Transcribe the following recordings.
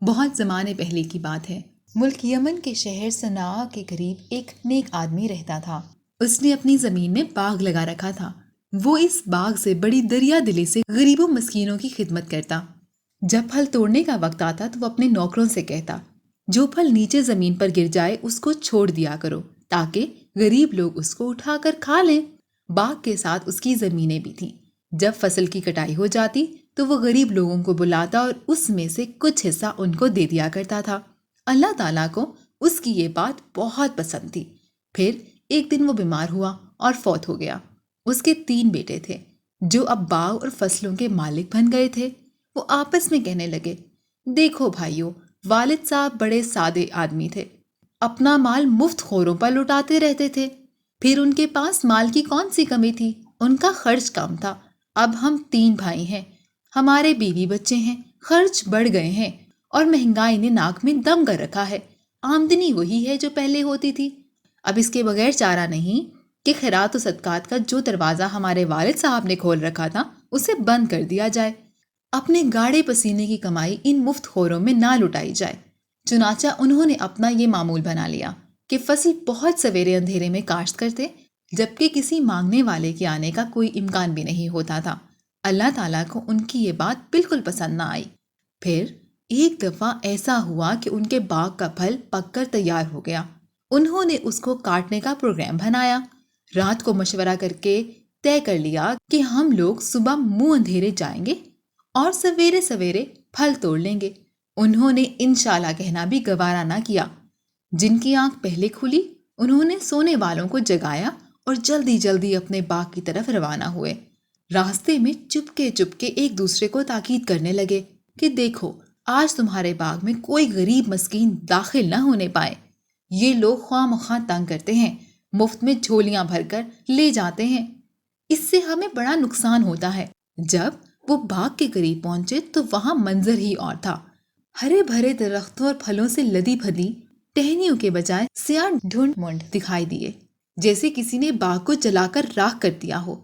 بہت زمانے پہلے کی بات ہے۔ ملک یمن کے شہر صنعاء کے قریب ایک نیک آدمی رہتا تھا۔ اس نے اپنی زمین میں باغ لگا رکھا تھا۔ وہ اس باغ سے بڑی دریا دلی سے غریبوں مسکینوں کی خدمت کرتا۔ جب پھل توڑنے کا وقت آتا تو وہ اپنے نوکروں سے کہتا، جو پھل نیچے زمین پر گر جائے اس کو چھوڑ دیا کرو تاکہ غریب لوگ اس کو اٹھا کر کھا لیں۔ باغ کے ساتھ اس کی زمینیں بھی تھیں۔ جب فصل کی کٹائی ہو جاتی تو وہ غریب لوگوں کو بلاتا اور اس میں سے کچھ حصہ ان کو دے دیا کرتا تھا۔ اللہ تعالیٰ کو اس کی یہ بات بہت پسند تھی۔ پھر ایک دن وہ بیمار ہوا اور فوت ہو گیا۔ اس کے 3 بیٹے تھے جو اب باغ اور فصلوں کے مالک بن گئے تھے۔ وہ آپس میں کہنے لگے، دیکھو بھائیو، والد صاحب بڑے سادے آدمی تھے، اپنا مال مفت خوروں پر لٹاتے رہتے تھے۔ پھر ان کے پاس مال کی کون سی کمی تھی؟ ان کا خرچ کم تھا۔ اب ہم 3 بھائی ہیں، ہمارے بیوی بچے ہیں، خرچ بڑھ گئے ہیں اور مہنگائی نے ناک میں دم کر رکھا ہے۔ آمدنی وہی ہے جو پہلے ہوتی تھی۔ اب اس کے بغیر چارہ نہیں کہ خیرات و صدقات کا جو دروازہ ہمارے والد صاحب نے کھول رکھا تھا اسے بند کر دیا جائے، اپنے گاڑے پسینے کی کمائی ان مفت خوروں میں نہ لٹائی جائے۔ چنانچہ انہوں نے اپنا یہ معمول بنا لیا کہ فصل بہت سویرے اندھیرے میں کاشت کرتے، جبکہ کسی مانگنے والے کے آنے کا کوئی امکان بھی نہیں ہوتا تھا۔ اللہ تعالیٰ کو ان کی یہ بات بالکل پسند نہ آئی۔ پھر ایک دفعہ ایسا ہوا کہ ان کے باغ کا پھل پک کر تیار ہو گیا۔ انہوں نے اس کو کاٹنے کا پروگرام بنایا۔ رات کو مشورہ کر کے طے کر لیا کہ ہم لوگ صبح منہ اندھیرے جائیں گے اور سویرے سویرے پھل توڑ لیں گے۔ انہوں نے انشاءاللہ کہنا بھی گوارا نہ کیا۔ جن کی آنکھ پہلے کھلی انہوں نے سونے والوں کو جگایا اور جلدی جلدی اپنے باغ کی طرف روانہ ہوئے۔ راستے میں چپکے چپکے ایک دوسرے کو تاکید کرنے لگے کہ دیکھو، آج تمہارے باغ میں کوئی غریب مسکین داخل نہ ہونے پائے۔ یہ لوگ خواہ مخواہ تنگ کرتے ہیں، مفت میں جھولیاں بھر کر لے جاتے ہیں، اس سے ہمیں بڑا نقصان ہوتا ہے۔ جب وہ باغ کے قریب پہنچے تو وہاں منظر ہی اور تھا۔ ہرے بھرے درختوں اور پھلوں سے لدی پھلی ٹہنیوں کے بجائے سیاہ ڈھونڈ مونڈ دکھائی دیے، جیسے کسی نے باغ کو جلا کر راکھ کر دیا ہو۔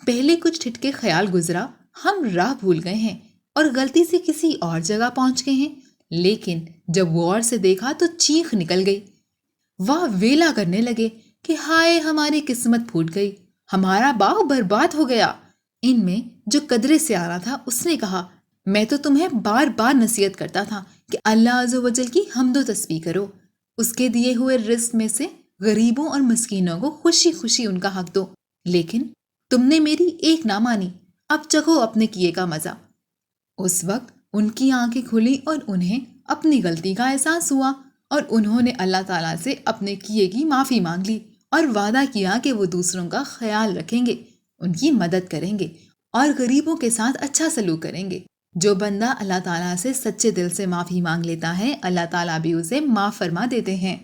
پہلے کچھ ٹھٹکے خیال گزرا، ہم راہ بھول گئے ہیں اور غلطی سے کسی اور جگہ پہنچ گئے ہیں، لیکن جب غور سے دیکھا تو چیخ نکل گئی۔ واہ ویلا کرنے لگے کہ ہائے ہماری قسمت پھوٹ گئی، ہمارا باغ برباد ہو گیا۔ ان میں جو قدرے سے آ رہا تھا اس نے کہا، میں تو تمہیں بار بار نصیحت کرتا تھا کہ اللہ عز و جل کی حمد و تسبیح کرو، اس کے دیے ہوئے رزق میں سے غریبوں اور مسکینوں کو خوشی خوشی ان کا حق دو، لیکن تم نے میری ایک نہ مانی۔ اب چکھو اپنے کیے کا مزہ۔ اس وقت ان کی آنکھیں کھلی اور انہیں اپنی غلطی کا احساس ہوا، اور انہوں نے اللہ تعالیٰ سے اپنے کیے کی معافی مانگ لی اور وعدہ کیا کہ وہ دوسروں کا خیال رکھیں گے، ان کی مدد کریں گے اور غریبوں کے ساتھ اچھا سلوک کریں گے۔ جو بندہ اللہ تعالیٰ سے سچے دل سے معافی مانگ لیتا ہے، اللہ تعالیٰ بھی اسے معاف فرما دیتے ہیں۔